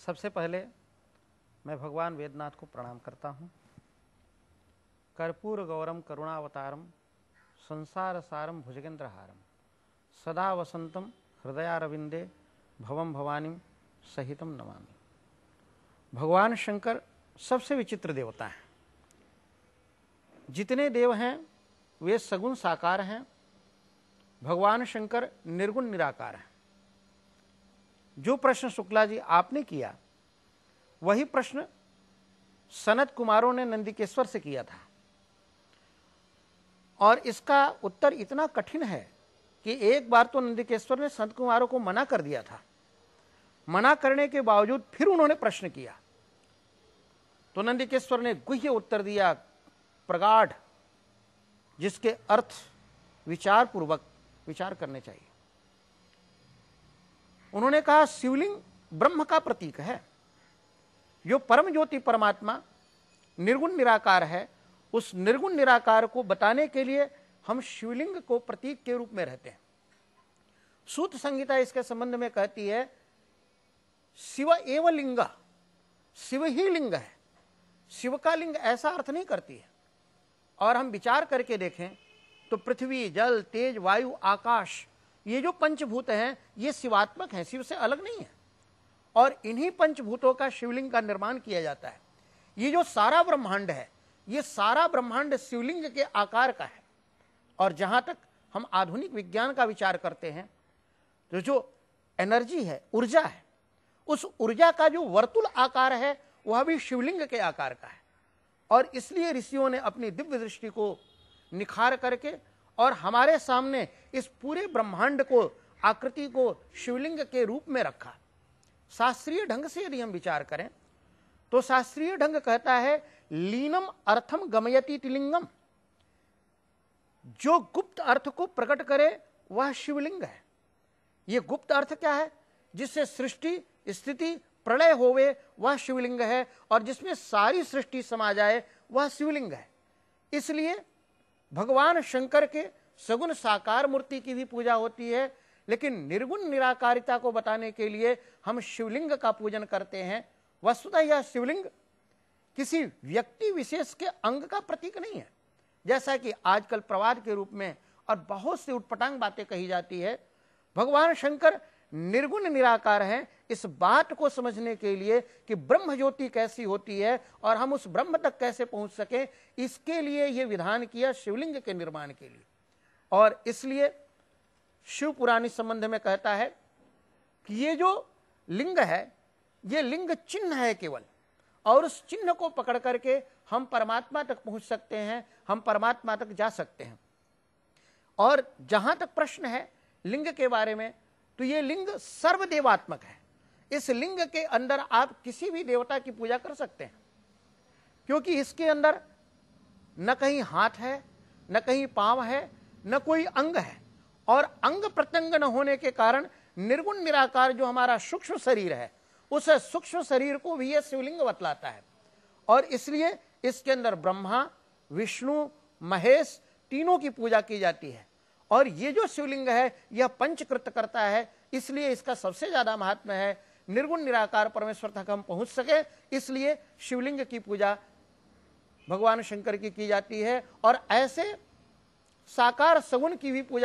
सबसे पहले मैं भगवान वेदनाथ को प्रणाम करता हूँ। कर्पूर गौरम करुणावतारम संसार सारम भुजगेंद्रहारम सदा वसंतम हृदयारविंदे भवम भवानी सहितम नमामि। भगवान शंकर सबसे विचित्र देवता हैं। जितने देव हैं वे सगुण साकार हैं, भगवान शंकर निर्गुण निराकार हैं। जो प्रश्न शुक्ला जी आपने किया वही प्रश्न सनत कुमारों ने नंदिकेश्वर से किया था, और इसका उत्तर इतना कठिन है कि एक बार तो नंदिकेश्वर ने संत कुमारों को मना कर दिया था। मना करने के बावजूद फिर उन्होंने प्रश्न किया तो नंदिकेश्वर ने गुह्य उत्तर दिया, प्रगाढ़, जिसके अर्थ विचार पूर्वक विचार करने चाहिए। उन्होंने कहा शिवलिंग ब्रह्म का प्रतीक है। जो परम ज्योति परमात्मा निर्गुण निराकार है, उस निर्गुण निराकार को बताने के लिए हम शिवलिंग को प्रतीक के रूप में रहते हैं। सूत संहिता इसके संबंध में कहती है शिव एव लिंग, शिव ही लिंग है। शिव का लिंग ऐसा अर्थ नहीं करती है। और हम विचार करके देखें तो पृथ्वी, जल, तेज, वायु, आकाश, ये जो पंचभूत हैं ये शिवात्मक हैं, शिव से अलग नहीं है। और इन्हीं पंचभूतों का शिवलिंग का निर्माण किया जाता है। ये जो सारा ब्रह्मांड है, ये सारा ब्रह्मांड शिवलिंग के आकार का है। और जहां तक हम आधुनिक विज्ञान का विचार करते हैं तो जो एनर्जी है, ऊर्जा है, उस ऊर्जा का जो वर्तुल आकार है वह भी शिवलिंग के आकार का है। और इसलिए ऋषियों ने अपनी दिव्य दृष्टि को निखार करके और हमारे सामने इस पूरे ब्रह्मांड को, आकृति को शिवलिंग के रूप में रखा। शास्त्रीय ढंग से यदि हम विचार करें तो शास्त्रीय ढंग कहता है लीनम अर्थम गमयति लिंगम। जो गुप्त अर्थ को प्रकट करे वह शिवलिंग है। यह गुप्त अर्थ क्या है? जिससे सृष्टि, स्थिति, प्रलय होवे वह शिवलिंग है, और जिसमें सारी सृष्टि समा जाए वह शिवलिंग है। इसलिए भगवान शंकर के सगुण साकार मूर्ति की भी पूजा होती है, लेकिन निर्गुण निराकारिता को बताने के लिए हम शिवलिंग का पूजन करते हैं। वस्तुतः यह शिवलिंग किसी व्यक्ति विशेष के अंग का प्रतीक नहीं है, जैसा कि आजकल प्रवाद के रूप में और बहुत सी उटपटांग बातें कही जाती है। भगवान शंकर निर्गुण निराकार हैं। इस बात को समझने के लिए कि ब्रह्म ज्योति कैसी होती है और हम उस ब्रह्म तक कैसे पहुंच सके, इसके लिए यह विधान किया शिवलिंग के निर्माण के लिए। और इसलिए शिव पुराण इस संबंध में कहता है कि ये जो लिंग है ये लिंग चिन्ह है केवल, और उस चिन्ह को पकड़ करके हम परमात्मा तक पहुंच सकते हैं, हम परमात्मा तक जा सकते हैं। और जहां तक प्रश्न है लिंग के बारे में, तो ये लिंग सर्वदेवात्मक है। इस लिंग के अंदर आप किसी भी देवता की पूजा कर सकते हैं, क्योंकि इसके अंदर न कहीं हाथ है, न कहीं पांव है, न कोई अंग है। और अंग प्रत्यंग न होने के कारण निर्गुण निराकार जो हमारा सूक्ष्म शरीर है, उस सूक्ष्म शरीर को भी यह शिवलिंग बतलाता है। और इसलिए इसके अंदर ब्रह्मा, विष्णु, महेश तीनों की पूजा की जाती है। और ये जो शिवलिंग है यह पंचकृत करता है, इसलिए इसका सबसे ज्यादा महात्म्य है। निर्गुण निराकार परमेश्वर तक हम पहुंच सके, इसलिए शिवलिंग की पूजा भगवान शंकर की जाती है। और ऐसे साकार सगुण की भी पूजा